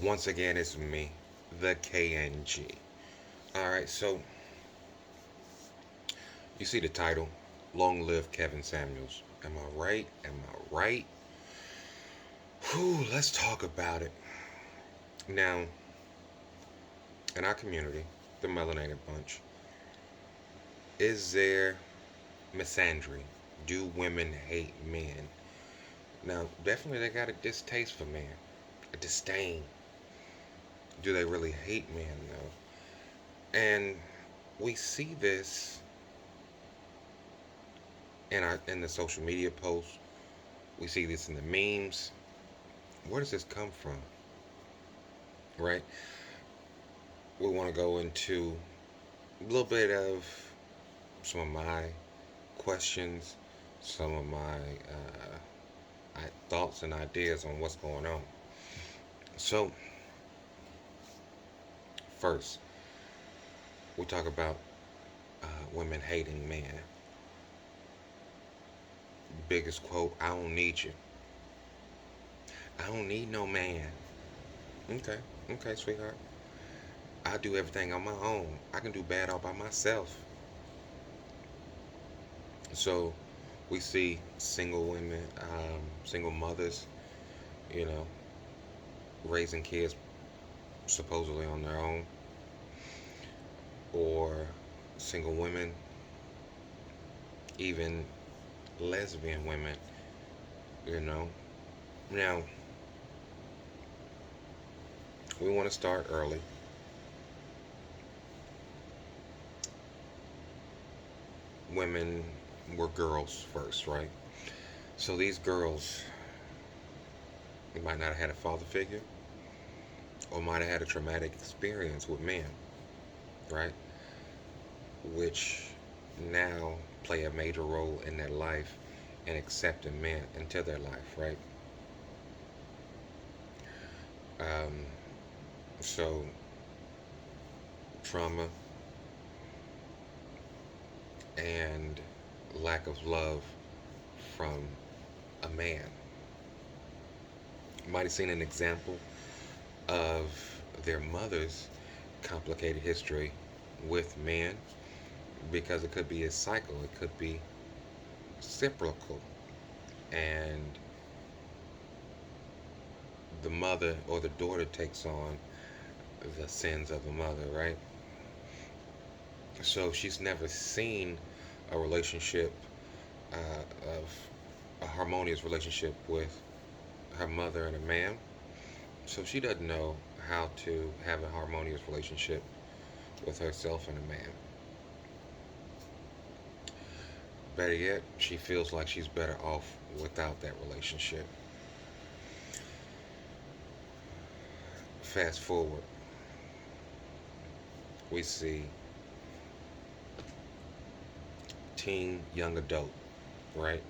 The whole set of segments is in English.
Once again, it's me, the KNG. Alright, so you see the title Long Live Kevin Samuels. Am I right? Am I right? Whew, let's talk about it. Now, in our community, the Melanated Bunch, is there misandry? Do women hate men? Now, definitely they got a distaste for men, a disdain. Do they really hate men, though? And we see this in the social media posts. We see this in the memes. Where does this come from? Right? We want to go into a little bit of some of my questions, some of my thoughts and ideas on what's going on. So, first, we talk about women hating men. Biggest quote: "I don't need you. I don't need no man." Okay, okay, sweetheart. I do everything on my own. I can do bad all by myself. So we see single women, single mothers, you know, raising kids supposedly on their own, or single women, even lesbian women, you know. Now, we want to start early. Women were girls first, right? So these girls might not have had a father figure or might have had a traumatic experience with men, right? Which now play a major role in their life and accepting men into their life, right? Um, so trauma and lack of love from a man. You might have seen an example of their mother's complicated history with men because it could be a cycle, it could be cyclical, and the mother or the daughter takes on the sins of the mother, right? So she's never seen a relationship of a harmonious relationship with her mother and a man. So she doesn't know how to have a harmonious relationship with herself and a man. Better yet, she feels like she's better off without that relationship. Fast forward, we see teen young adult, right?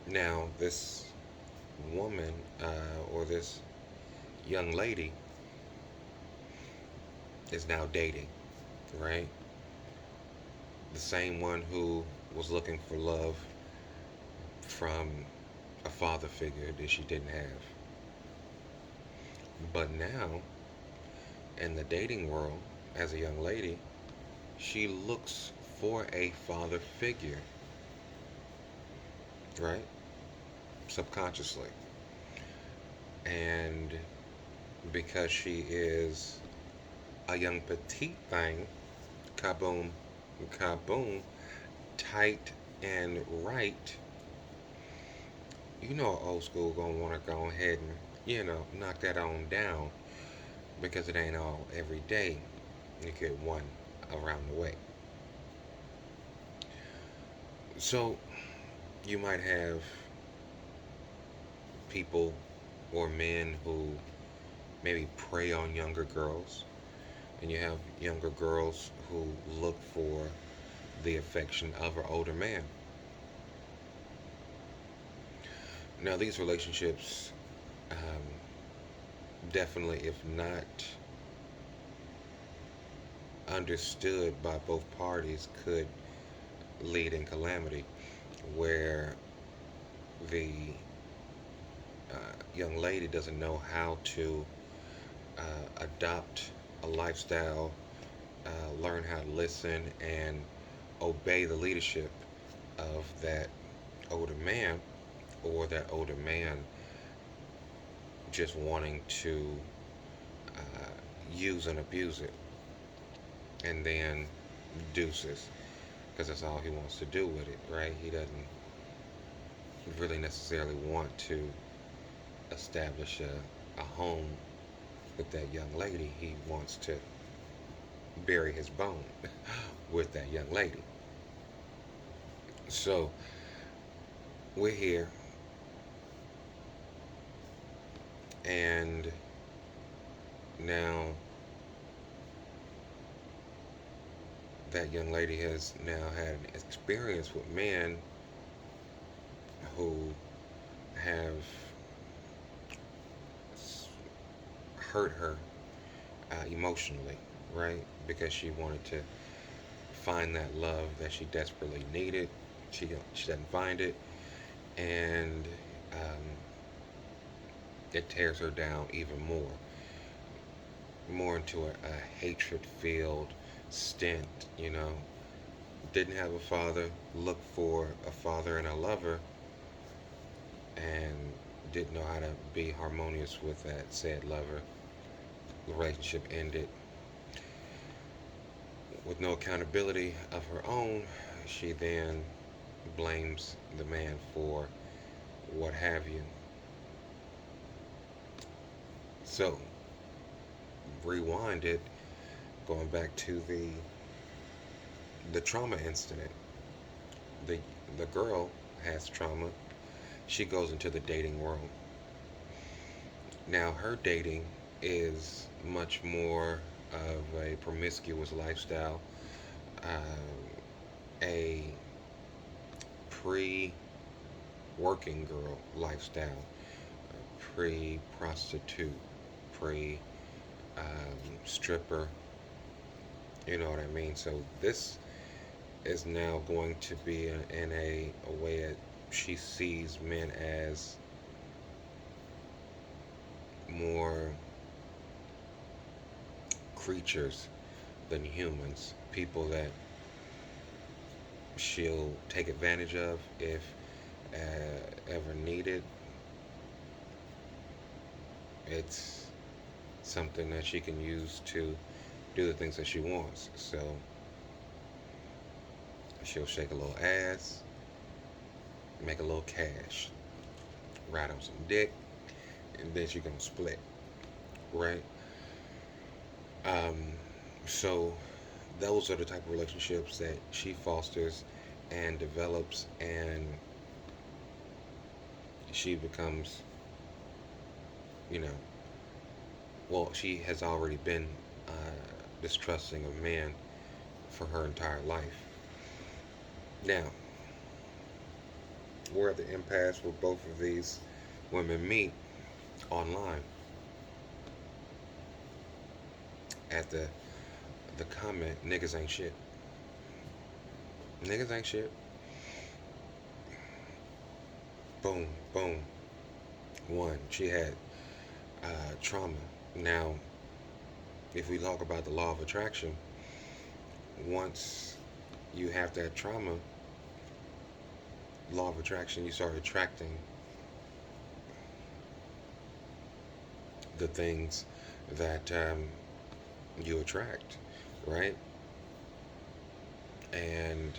Now, this woman or this young lady is now dating, right? The same one who was looking for love from a father figure that she didn't have. But now, in the dating world, as a young lady, she looks for a father figure, right? Subconsciously. And because she is a young petite thing, kaboom, kaboom, tight and right, you know, old school gonna want to go ahead and, knock that on down because it ain't all every day you get one around the way. So you might have people or men who maybe prey on younger girls, and you have younger girls who look for the affection of an older man. Now, these relationships, definitely, if not understood by both parties, could lead in calamity, where the young lady doesn't know how to adopt a lifestyle, learn how to listen, and obey the leadership of that older man, or that older man just wanting to use and abuse it, and then deuces, because that's all he wants to do with it, right? He doesn't really necessarily want to establish a home with that young lady. He wants to bury his bone with that young lady. So we're here, and now that young lady has now had an experience with men who have hurt her emotionally, right? Because she wanted to find that love that she desperately needed. She doesn't find it, and um, it tears her down even more into a hatred-filled stint. Didn't have a father, looked for a father and a lover, and didn't know how to be harmonious with that said lover. The relationship ended with no accountability of her own. She then blames the man for what have you. So, rewind it, going back to the trauma incident. The the girl has trauma. She goes into the dating world. Now her dating is much more of a promiscuous lifestyle, a pre-working girl lifestyle, pre-prostitute, pre stripper. You know what I mean? So this is now going to be in a way that she sees men as more creatures than humans, people that she'll take advantage of if ever needed. It's something that she can use to do the things that she wants. So she'll shake a little ass, make a little cash, ride on some dick, and then she's gonna split, right? Um, so those are the type of relationships that she fosters and develops, and she becomes, you know, well, she has already been distrusting of man for her entire life. Now, we're at the impasse where both of these women meet online at the comment, niggas ain't shit. Niggas ain't shit. Boom, boom. One, she had trauma. Now, if we talk about the law of attraction, once you have that trauma, law of attraction, you start attracting the things that you attract, right? And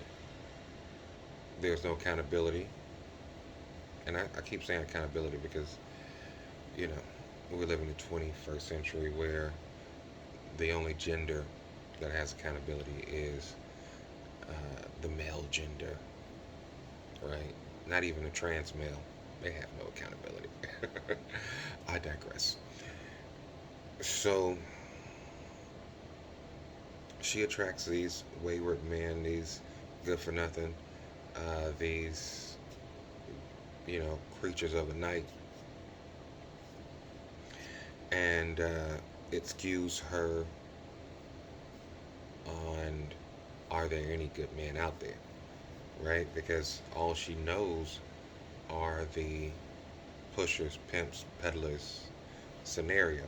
there's no accountability. And I keep saying accountability because, you know, we live in the 21st century where the only gender that has accountability is the male gender, right? Not even a trans male. They have no accountability. I digress. So she attracts these wayward men, these good for nothing, these, creatures of the night. And it skews her on, are there any good men out there, right? Because all she knows are the pushers, pimps, peddlers scenario,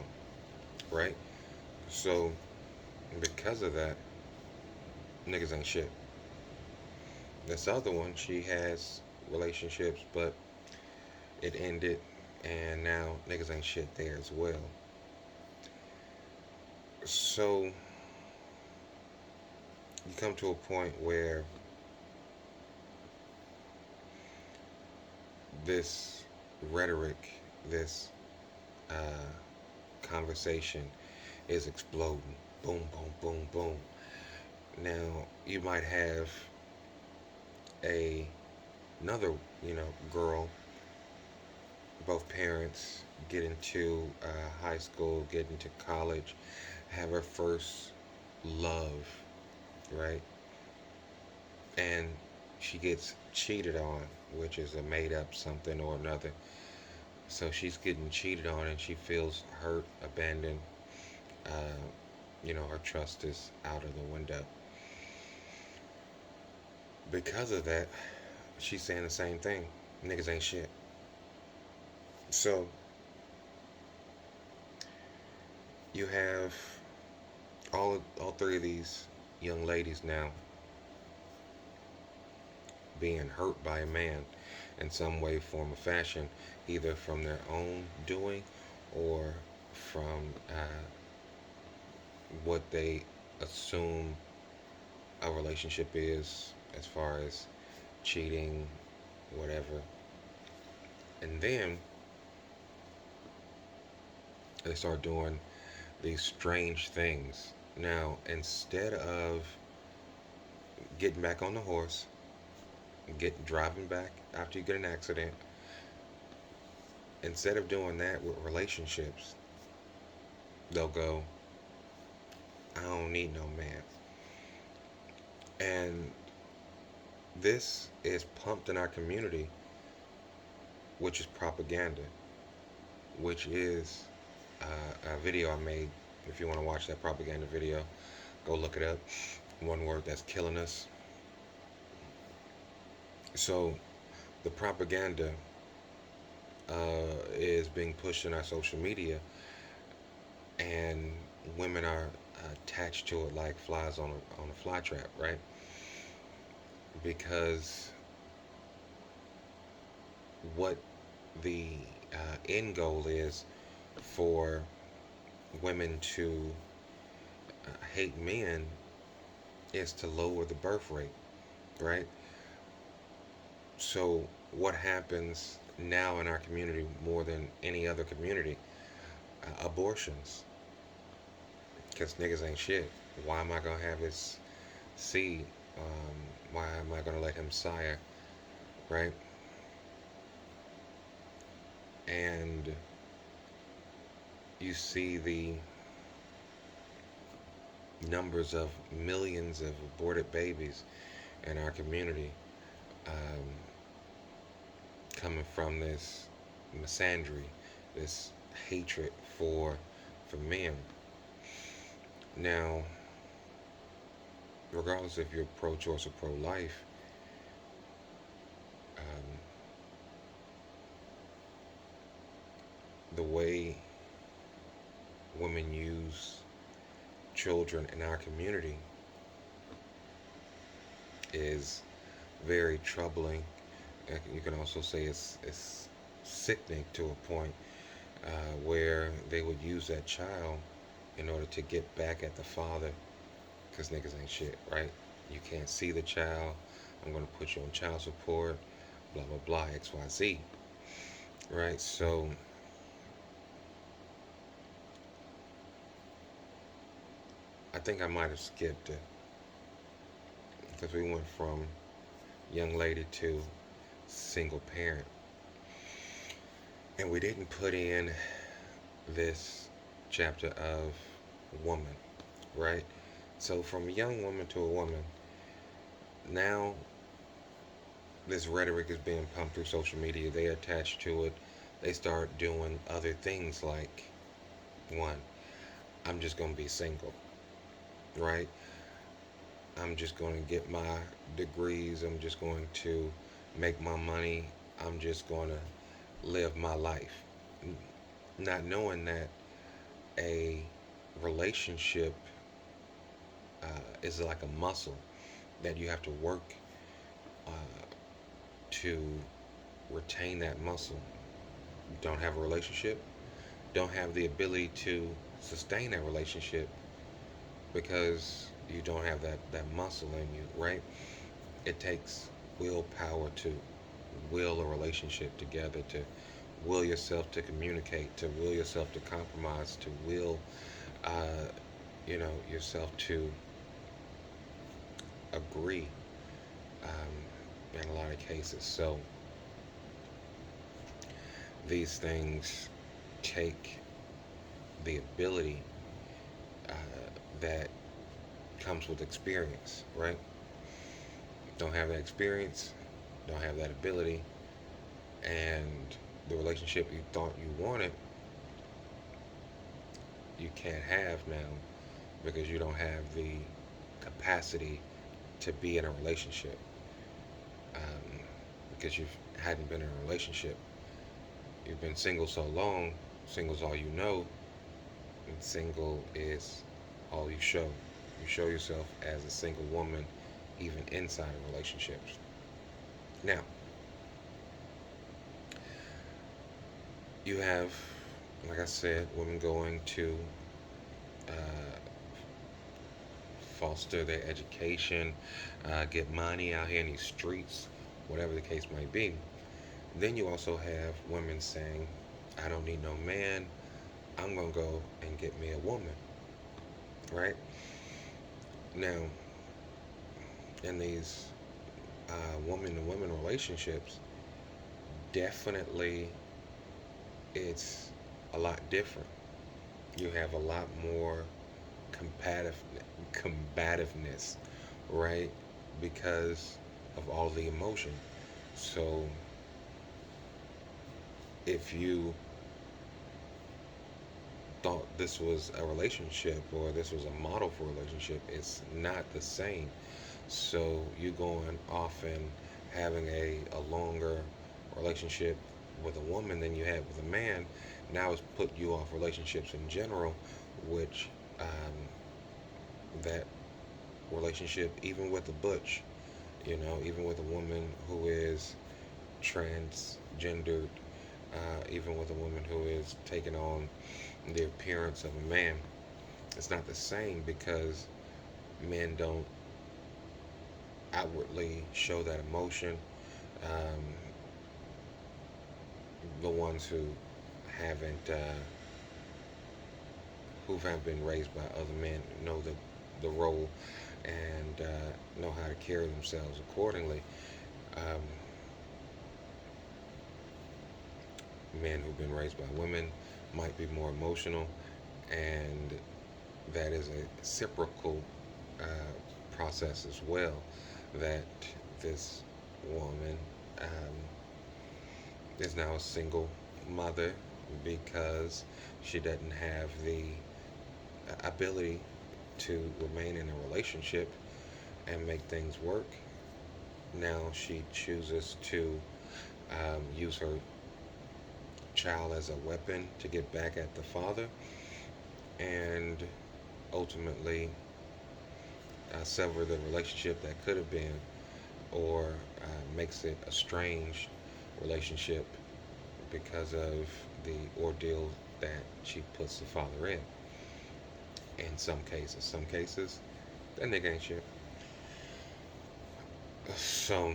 right? So because of that, niggas ain't shit. This other one, she has relationships, but it ended, and now niggas ain't shit there as well. So you come to a point where this rhetoric, this uh, conversation is exploding. Boom, boom, boom, boom. Now you might have a another, girl. Both parents get into high school, get into college, have her first love, right? And she gets cheated on, which is a made up something or another. So she's getting cheated on and she feels hurt, abandoned. Uh, her trust is out of the window. Because of that, she's saying the same thing. Niggas ain't shit. So you have all three of these young ladies now being hurt by a man in some way, form, or fashion, either from their own doing or from what they assume a relationship is, as far as cheating, whatever. And then they start doing these strange things. Now, instead of getting back on the horse, driving back after you get an accident, instead of doing that with relationships, they'll go, I don't need no man. And this is pumped in our community, which is propaganda, which is a video I made. If you want to watch that propaganda video, go look it up. One word, that's killing us. So the propaganda is being pushed in our social media, and women are attached to it like flies on a fly trap, right? Because what the end goal is for women to hate men is to lower the birth rate, right? So what happens now in our community more than any other community? Abortions. Because niggas ain't shit. Why am I gonna have his seed? Why am I gonna let him sire, right? And you see the numbers of millions of aborted babies in our community, um, coming from this misandry, this hatred for men. Now, regardless if you're pro-choice or pro-life, um, the way women use children in our community is very troubling. You can also say it's sickening to a point where they would use that child in order to get back at the father, because niggas ain't shit, right? You can't see the child. I'm gonna put you on child support, blah blah blah, XYZ, right? So I think I might have skipped it because we went from young lady to single parent, and we didn't put in this chapter of woman, right? So from a young woman to a woman, now this rhetoric is being pumped through social media. They attach to it. They start doing other things like, one, I'm just gonna be single, right? I'm just going to get my degrees. I'm just going to make my money. I'm just going to live my life, not knowing that a relationship is like a muscle that you have to work uh, to retain that muscle. You don't have a relationship, don't have the ability to sustain that relationship because you don't have that muscle in you, right? It takes willpower to will a relationship together, to will yourself to communicate, to will yourself to compromise, to will, uh, yourself to agree in a lot of cases. So these things take the ability uh, that comes with experience, right? Don't have that experience, don't have that ability, and the relationship you thought you wanted, you can't have now because you don't have the capacity to be in a relationship um, because you hadn't been in a relationship. You've been single so long, single's all you know, and single is all you show. You show yourself as a single woman even inside of relationships. Now, you have, like I said, women going to uh, foster their education, get money out here in these streets, whatever the case might be. Then you also have women saying, I don't need no man, I'm going to go and get me a woman, right? Now, in these woman to woman relationships, definitely it's a lot different. You have a lot more combative, combativeness, right? Because of all the emotion. So if you thought this was a relationship or this was a model for a relationship, it's not the same. So you going off and having a longer relationship with a woman than you had with a man now has put you off relationships in general, which that relationship, even with a butch, even with a woman who is transgendered, even with a woman who is taking on the appearance of a man, it's not the same because men don't outwardly show that emotion. Um, the ones haven't uh, who haven't been raised by other men know the role and know how to carry themselves accordingly. Um, Men who've been raised by women might be more emotional, and that is a reciprocal uh, process as well. That this woman is now a single mother because she doesn't have the ability to remain in a relationship and make things work. Now she chooses to use her child as a weapon to get back at the father and ultimately sever the relationship that could have been or makes it a strange relationship because of the ordeal that she puts the father in some cases. Some cases, that nigga ain't shit. So,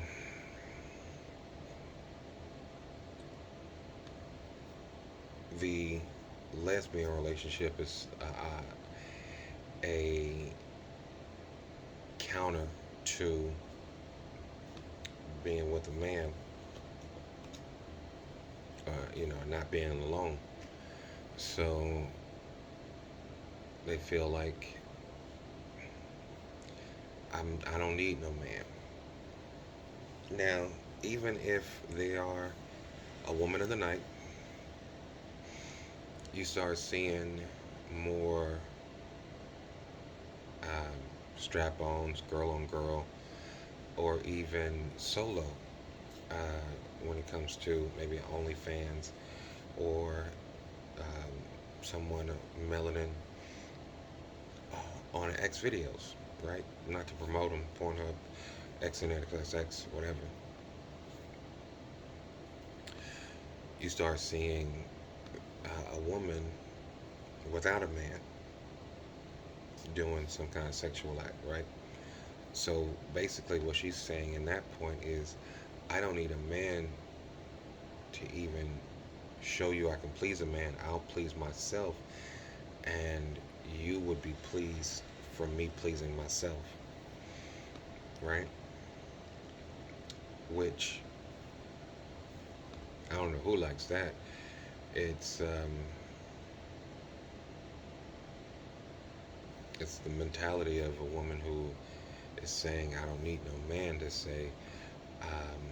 the lesbian relationship is a counter to being with a man, not being alone. So, they feel like I don't need no man. Now, even if they are a woman of the night, you start seeing more strap ons, girl on girl, or even solo when it comes to maybe OnlyFans or someone melanin on X videos, right? Not to promote them, Pornhub, XNXX, whatever. You start seeing a woman without a man doing some kind of sexual act, right? So basically, what she's saying in that point is, I don't need a man to even show you I can please a man. I'll please myself, and you would be pleased from me pleasing myself, right? Which I don't know who likes that. It's the mentality of a woman who is saying, I don't need no man to say, um,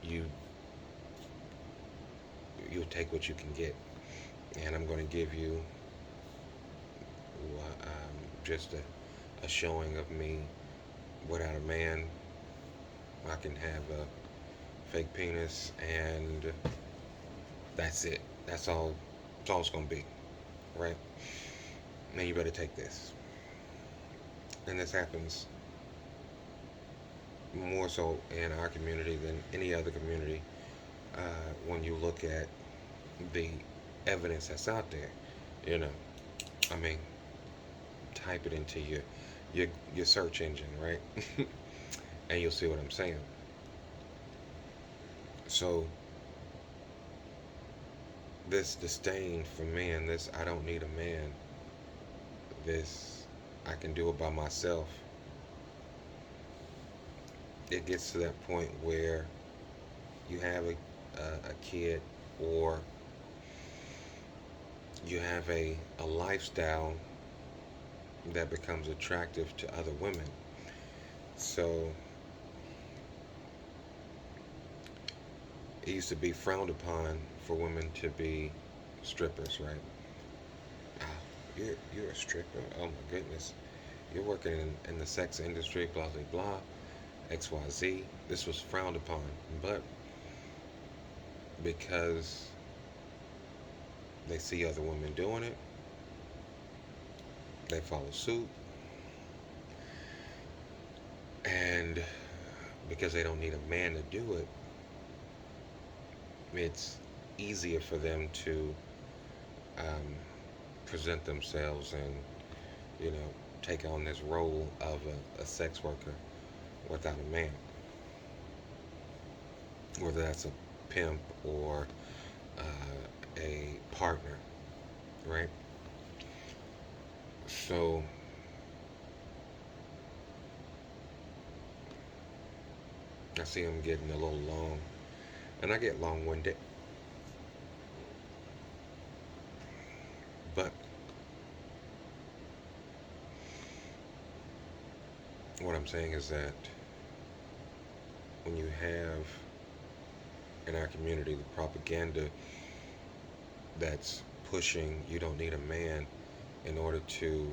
you you'll take what you can get, and I'm going to give you just a showing of me without a man. I can have a fake penis, and that's it. That's all. That's all it's going to be, right? Now you better take this. And this happens more so in our community than any other community when you look at the evidence that's out there. You know, I mean, type it into your search engine, right? And you'll see what I'm saying. So this disdain for men, this I don't need a man, this I can do it by myself. It gets to that point where you have a kid, or you have a lifestyle that becomes attractive to other women. So it used to be frowned upon for women to be strippers, right? Ah, you're a stripper? Oh my goodness. You're working in the sex industry, blah blah blah, XYZ. This was frowned upon. But because they see other women doing it, they follow suit. And because they don't need a man to do it, it's easier for them to um, present themselves and, you know, take on this role of a sex worker without a man, whether that's a pimp or a partner, right? So I see them getting a little long, and I get long-winded, but what I'm saying is that when you have in our community the propaganda that's pushing you don't need a man in order to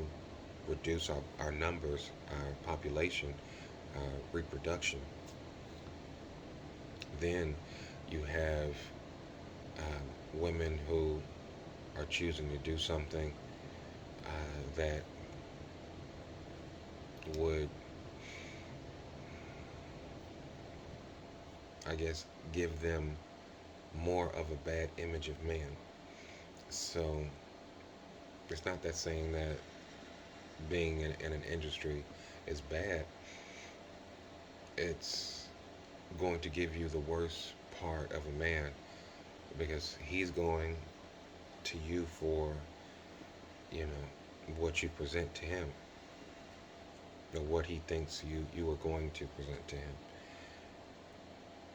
reduce our numbers, our population, reproduction, then you have women who are choosing to do something that would, I guess, give them more of a bad image of men. So it's not that saying that being in an industry is bad. It's going to give you the worst part of a man because he's going to you for, you know, what you present to him or what he thinks you are going to present to him,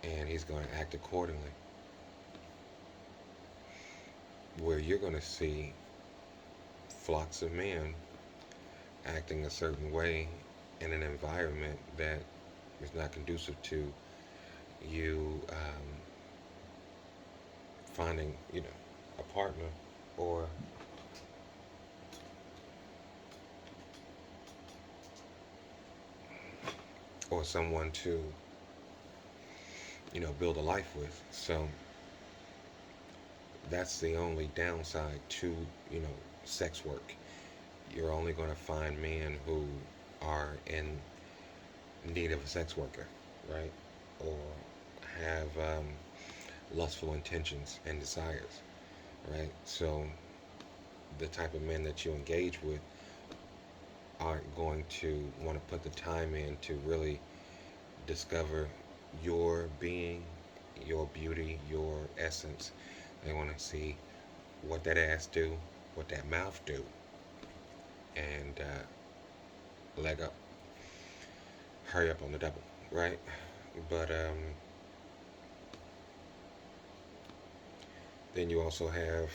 and he's going to act accordingly. Where you're going to see flocks of men acting a certain way in an environment that is not conducive to you finding, you know, a partner or someone to build a life with. So that's the only downside to, you know, sex work. You're only going to find men who are in need of a sex worker, right? Or have lustful intentions and desires, right? So the type of men that you engage with aren't going to want to put the time in to really discover your being, your beauty, your essence. They want to see what that ass do, what that mouth do, and leg up, hurry up on the double, right? But then you also have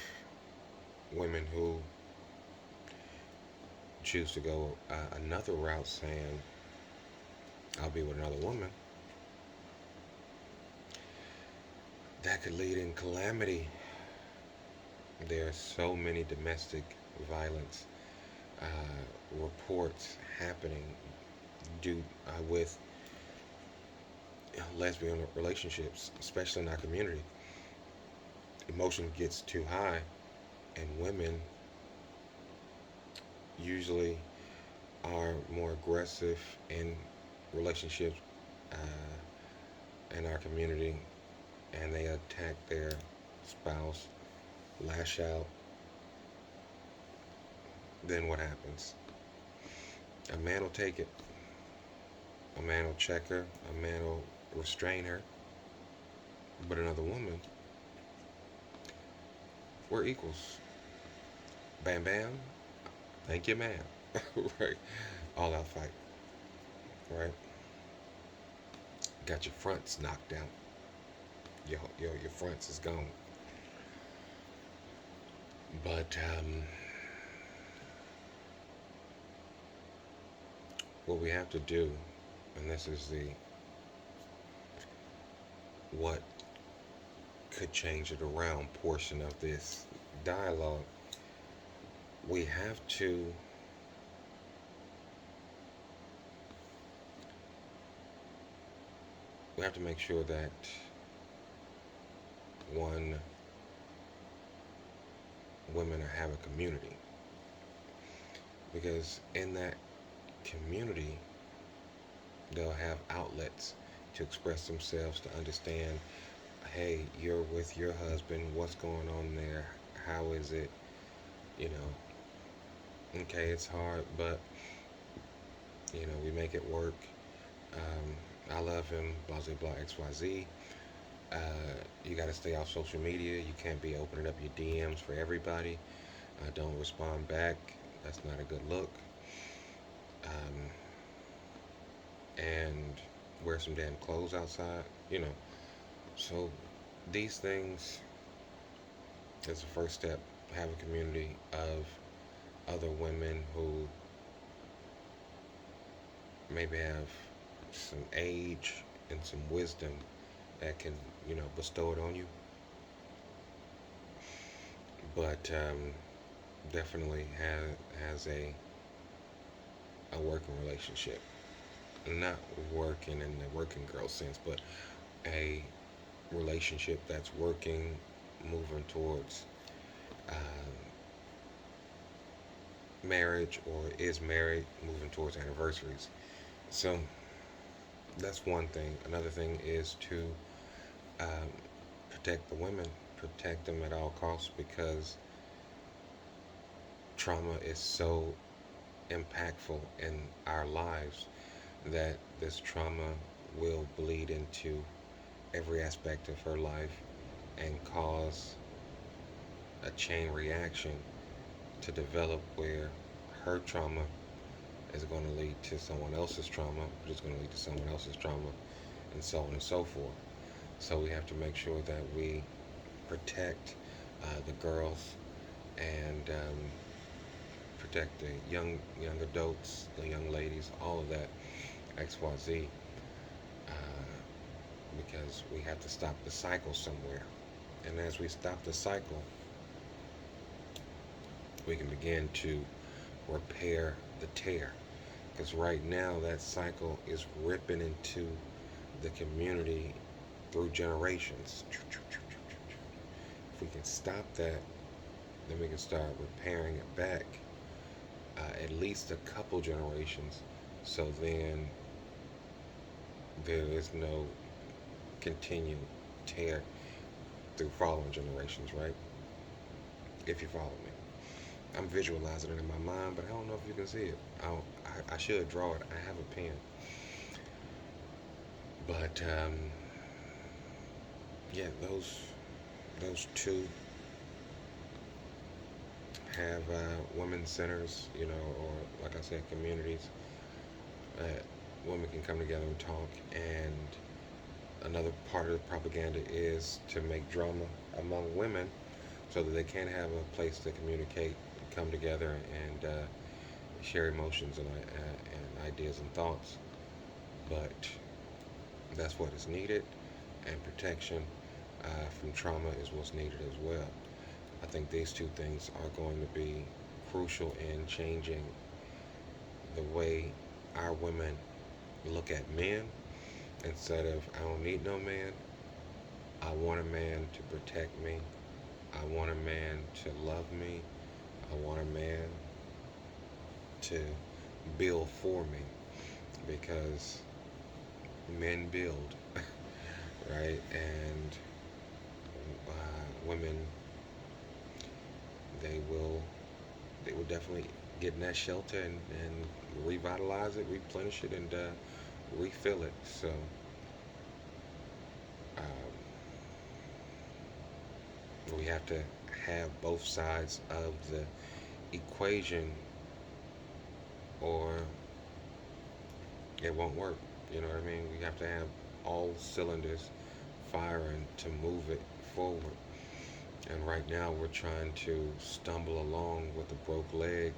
women who choose to go another route, saying, "I'll be with another woman." That could lead in calamity. There are so many domestic violence reports happening due with lesbian relationships, especially in our community. Emotion gets too high, and women usually are more aggressive in relationships in our community, and they attack their spouse, lash out. Then what happens? A man will take it. A man will check her. A man will restrain her. But another woman, we're equals. Bam bam. Thank you, ma'am. Right. All out fight. Right. Got your fronts knocked out. Your fronts is gone. But what we have to do, and this is the what could change it around portion of this dialogue, we have to make sure that one, women have a community, because in that community they'll have outlets to express themselves, to understand, hey, you're with your husband, what's going on there, how is it, you know, okay, it's hard, but we make it work. I love him, blah blah blah, XYZ. uh, you got to stay off social media. You can't be opening up your DMs for everybody. Don't respond back. That's not a good look. Um, and wear some damn clothes outside. So these things is the first step. Have a community of other women who maybe have some age and some wisdom that can, bestow it on you. But definitely has a working relationship. Not working in the working girl sense, but a relationship that's working, moving towards marriage, or is married, moving towards anniversaries. So that's one thing. Another thing is to um, protect the women, protect them at all costs, because trauma is so impactful in our lives that this trauma will bleed into every aspect of her life and cause a chain reaction to develop, where her trauma is going to lead to someone else's trauma, which is going to lead to someone else's trauma, and so on and so forth. So we have to make sure that we protect the girls, and protect the young adults, the young ladies, all of that, XYZ, uh, because we have to stop the cycle somewhere. And as we stop the cycle, we can begin to repair the tear. Because right now, that cycle is ripping into the community through generations. If we can stop that, then we can start repairing it back at least a couple generations. So then there is no continued tear through following generations, right? If you follow me. I'm visualizing it in my mind, but I don't know if you can see it. I should draw it. I have a pen. But yeah, those two have women's centers, or like I said, communities that women can come together and talk. And another part of the propaganda is to make drama among women so that they can have a place to communicate, come together, and share emotions and ideas and thoughts. But that's what is needed, and protection from trauma is what's needed as well. I think these two things are going to be crucial in changing the way our women look at men. Instead of, I don't need no man, I want a man to protect me, I want a man to love me, I want a man to build for me, because men build, right? And women, they will they will definitely get in that shelter and revitalize it, replenish it, and refill it. So um, we have to have both sides of the equation, or it won't work. You know what I mean? We have to have all cylinders firing to move it forward. And right now, we're trying to stumble along with a broke leg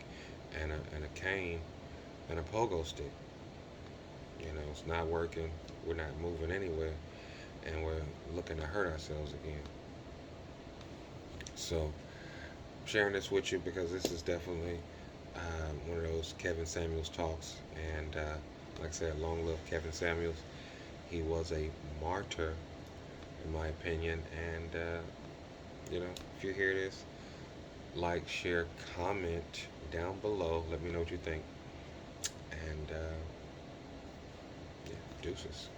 and a cane and a pogo stick. It's not working. We're not moving anywhere, and we're looking to hurt ourselves again. So, I'm sharing this with you because this is definitely one of those Kevin Samuels talks. And like I said, long live Kevin Samuels. He was a martyr, in my opinion. And if you hear this, like, share, comment down below. Let me know what you think. And yeah, deuces.